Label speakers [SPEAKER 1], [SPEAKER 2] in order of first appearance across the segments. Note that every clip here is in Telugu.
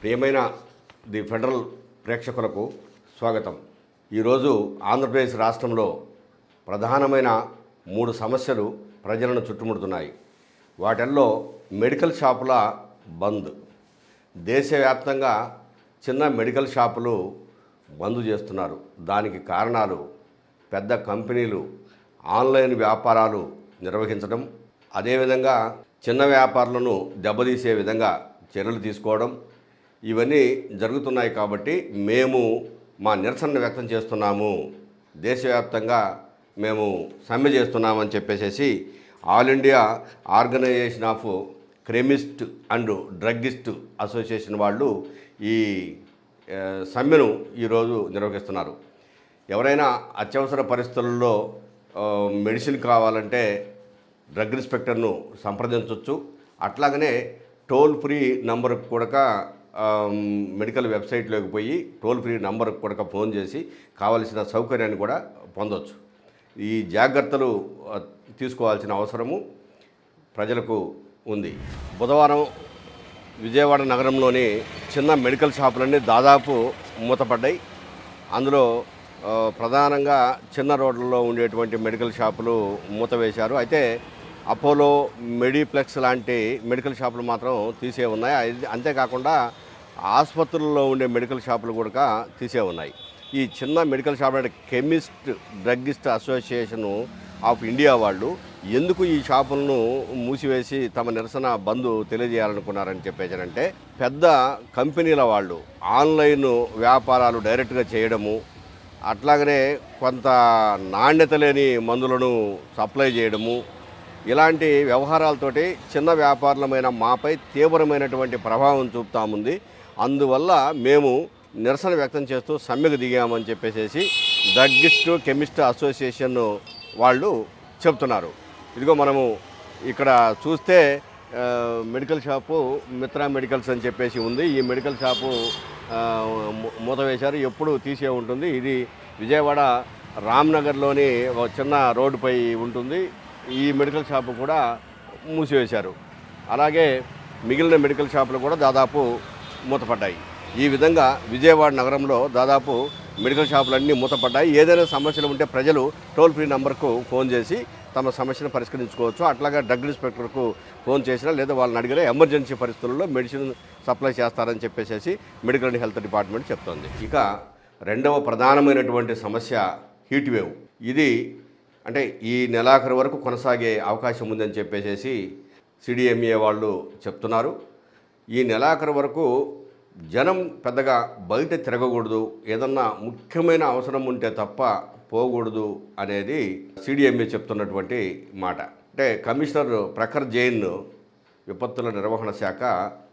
[SPEAKER 1] ప్రియమైన ది ఫెడరల్ ప్రేక్షకులకు స్వాగతం. ఈరోజు ఆంధ్రప్రదేశ్ రాష్ట్రంలో ప్రధానమైన 3 సమస్యలు ప్రజలను చుట్టుముడుతున్నాయి. వాటిల్లో మెడికల్ షాపుల బంద్. దేశవ్యాప్తంగా చిన్న మెడికల్ షాపులు బంద్ చేస్తున్నారు. దానికి కారణాలు పెద్ద కంపెనీలు ఆన్లైన్ వ్యాపారాలు నిర్వహించడం, అదేవిధంగా చిన్న వ్యాపారులను దెబ్బతీసే విధంగా చర్యలు తీసుకోవడం, ఇవన్నీ జరుగుతున్నాయి. కాబట్టి మేము మా నిరసనను వ్యక్తం చేస్తున్నాము, దేశవ్యాప్తంగా మేము సమ్మె చేస్తున్నామని చెప్పేసి all India organisation of chemist and druggist association వాళ్ళు ఈ సమ్మెను ఈరోజు నిర్వహిస్తున్నారు. ఎవరైనా అత్యవసర పరిస్థితుల్లో మెడిసిన్ కావాలంటే డ్రగ్ ఇన్స్పెక్టర్ను సంప్రదించవచ్చు. అట్లాగనే టోల్ ఫ్రీ నంబర్కి కూడా మెడికల్ వెబ్సైట్లోకి పోయి టోల్ ఫ్రీ నంబర్కి కూడా ఫోన్ చేసి కావలసిన సౌకర్యాన్ని కూడా పొందవచ్చు. ఈ జాగ్రత్తలు తీసుకోవాల్సిన అవసరము ప్రజలకు ఉంది. బుధవారం విజయవాడ నగరంలోని చిన్న మెడికల్ షాపులన్నీ దాదాపు మూతపడ్డాయి. అందులో ప్రధానంగా చిన్న రోడ్లలో ఉండేటువంటి మెడికల్ షాపులు మూతవేశారు. అయితే అపోలో, మెడిప్లెక్స్ లాంటి మెడికల్ షాపులు మాత్రం తీసే ఉన్నాయి. అంతేకాకుండా ఆసుపత్రుల్లో ఉండే మెడికల్ షాపులు కూడా తీసే ఉన్నాయి. ఈ చిన్న మెడికల్ షాప్ అంటే chemist druggist association of India వాళ్ళు ఎందుకు ఈ షాపులను మూసివేసి తమ నిరసన బంద్ తెలియజేయాలనుకున్నారని చెప్పేసారంటే, పెద్ద కంపెనీల వాళ్ళు ఆన్లైన్ వ్యాపారాలు డైరెక్ట్గా చేయడము, అట్లాగనే కొంత నాణ్యత లేని మందులను సప్లై చేయడము, ఇలాంటి వ్యవహారాలతోటి చిన్న వ్యాపారులమైన మాపై తీవ్రమైనటువంటి ప్రభావం చూపుతాముంది. అందువల్ల మేము నిరసన వ్యక్తం చేస్తూ సమ్మెకు దిగామని చెప్పేసి డ్రగ్గిస్ట్ కెమిస్ట్ అసోసియేషన్ వాళ్ళు చెప్తున్నారు. ఇదిగో మనము ఇక్కడ చూస్తే మెడికల్ షాపు మిత్రా మెడికల్స్ అని చెప్పేసి ఉంది. ఈ మెడికల్ షాపు మూత వేశారు, ఎప్పుడు తీసే ఉంటుంది. ఇది విజయవాడ రామ్నగర్లోని ఒక చిన్న రోడ్డుపై ఉంటుంది. ఈ మెడికల్ షాపు కూడా మూసివేశారు. అలాగే మిగిలిన మెడికల్ షాపులు కూడా దాదాపు మూతపడ్డాయి. ఈ విధంగా విజయవాడ నగరంలో దాదాపు మెడికల్ షాపులన్నీ మూతపడ్డాయి. ఏదైనా సమస్యలు ఉంటే ప్రజలు టోల్ ఫ్రీ నంబర్కు ఫోన్ చేసి తమ సమస్యను పరిష్కరించుకోవచ్చు. అట్లాగే డ్రగ్ ఇన్స్పెక్టర్కు ఫోన్ చేసినా లేదా వాళ్ళని అడిగినా ఎమర్జెన్సీ పరిస్థితుల్లో మెడిసిన్ సప్లై చేస్తారని చెప్పేసి మెడికల్ అండ్ హెల్త్ డిపార్ట్మెంట్ చెప్తోంది. ఇక రెండవ ప్రధానమైనటువంటి సమస్య హీట్ వేవ్. ఇది అంటే ఈ నెలాఖరు వరకు కొనసాగే అవకాశం ఉందని చెప్పేసి సిడిఎంఏ వాళ్ళు చెప్తున్నారు. ఈ నెలాఖరు వరకు జనం పెద్దగా బయట తిరగకూడదు, ఏదన్నా ముఖ్యమైన అవసరం ఉంటే తప్ప పోకూడదు అనేది సిడిఎంఏ చెప్తున్నటువంటి మాట. అంటే కమిషనర్ ప్రఖర్ జైన్, విపత్తుల నిర్వహణ శాఖ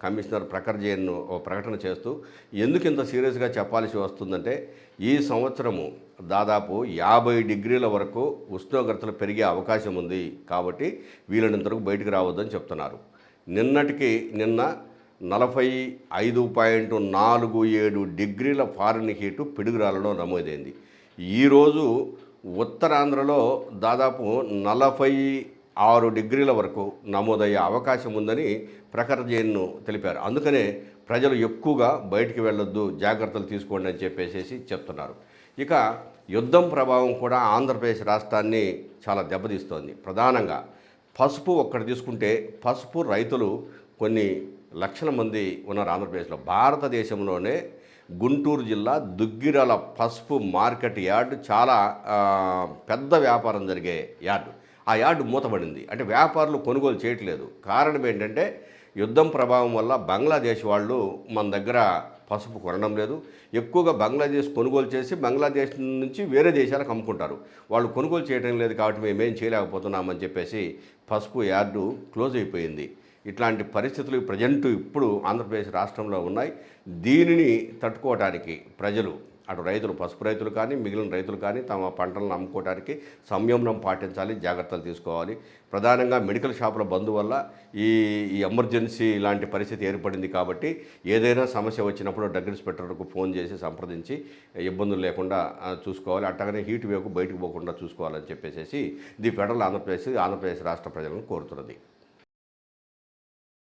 [SPEAKER 1] కమిషనర్ ప్రఖర్ జైన్ ఓ ప్రకటన చేస్తూ ఎందుకు ఇంత సీరియస్గా చెప్పాల్సి వస్తుందంటే, ఈ సంవత్సరము దాదాపు 50 డిగ్రీల వరకు ఉష్ణోగ్రతలు పెరిగే అవకాశం ఉంది. కాబట్టి వీలైనంత వరకు బయటకు రావద్దని చెప్తున్నారు. నిన్న 45.47 డిగ్రీల ఫారెన్హీట్ పిడుగురాలలో నమోదైంది. ఈరోజు ఉత్తరాంధ్రలో దాదాపు 46 డిగ్రీల వరకు నమోదయ్యే అవకాశం ఉందని ప్రఖర్ జైన్ తెలిపారు. అందుకనే ప్రజలు ఎక్కువగా బయటికి వెళ్ళొద్దు, జాగ్రత్తలు తీసుకోండి అని చెప్పేసి చెప్తున్నారు. ఇక యుద్ధం ప్రభావం కూడా ఆంధ్రప్రదేశ్ రాష్ట్రాన్ని చాలా దెబ్బతీస్తోంది. ప్రధానంగా పసుపు ఒక్కటి తీసుకుంటే, పసుపు రైతులు కొన్ని లక్షల మంది ఉన్నారు ఆంధ్రప్రదేశ్లో. భారతదేశంలోనే గుంటూరు జిల్లా దుగ్గిరాల పసుపు మార్కెట్ యార్డ్ చాలా పెద్ద వ్యాపారం జరిగే యార్డు. ఆ యార్డు మూతపడింది. అంటే వ్యాపారులు కొనుగోలు చేయట్లేదు. కారణం ఏంటంటే, యుద్ధం ప్రభావం వల్ల బంగ్లాదేశ్ వాళ్ళు మన దగ్గర పసుపు కొనడం లేదు. ఎక్కువగా బంగ్లాదేశ్ కొనుగోలు చేసి బంగ్లాదేశ్ నుంచి వేరే దేశాలకు అమ్ముకుంటారు. వాళ్ళు కొనుగోలు చేయడం లేదు కాబట్టి మేమేం చేయలేకపోతున్నామని చెప్పేసి పసుపు యార్డు క్లోజ్ అయిపోయింది. ఇట్లాంటి పరిస్థితులు ప్రజెంట్ ఇప్పుడు ఆంధ్రప్రదేశ్ రాష్ట్రంలో ఉన్నాయి. దీనిని తట్టుకోవడానికి ప్రజలు, అటు రైతులు, పసుపు రైతులు కానీ మిగిలిన రైతులు కానీ తమ పంటలను అమ్ముకోవడానికి సంయమనం పాటించాలి, జాగ్రత్తలు తీసుకోవాలి. ప్రధానంగా మెడికల్ షాపుల బంద్ వల్ల ఈ ఎమర్జెన్సీ లాంటి పరిస్థితి ఏర్పడింది. కాబట్టి ఏదైనా సమస్య వచ్చినప్పుడు డ్రగ్ ఇన్స్పెక్టర్కు ఫోన్ చేసి సంప్రదించి ఇబ్బందులు లేకుండా చూసుకోవాలి. అట్టగానే హీట్ వేవ్కు బయటకు పోకుండా చూసుకోవాలని చెప్పేసి ది ఫెడరల్ ఆంధ్రప్రదేశ్ రాష్ట్ర ప్రజలను కోరుతున్నది.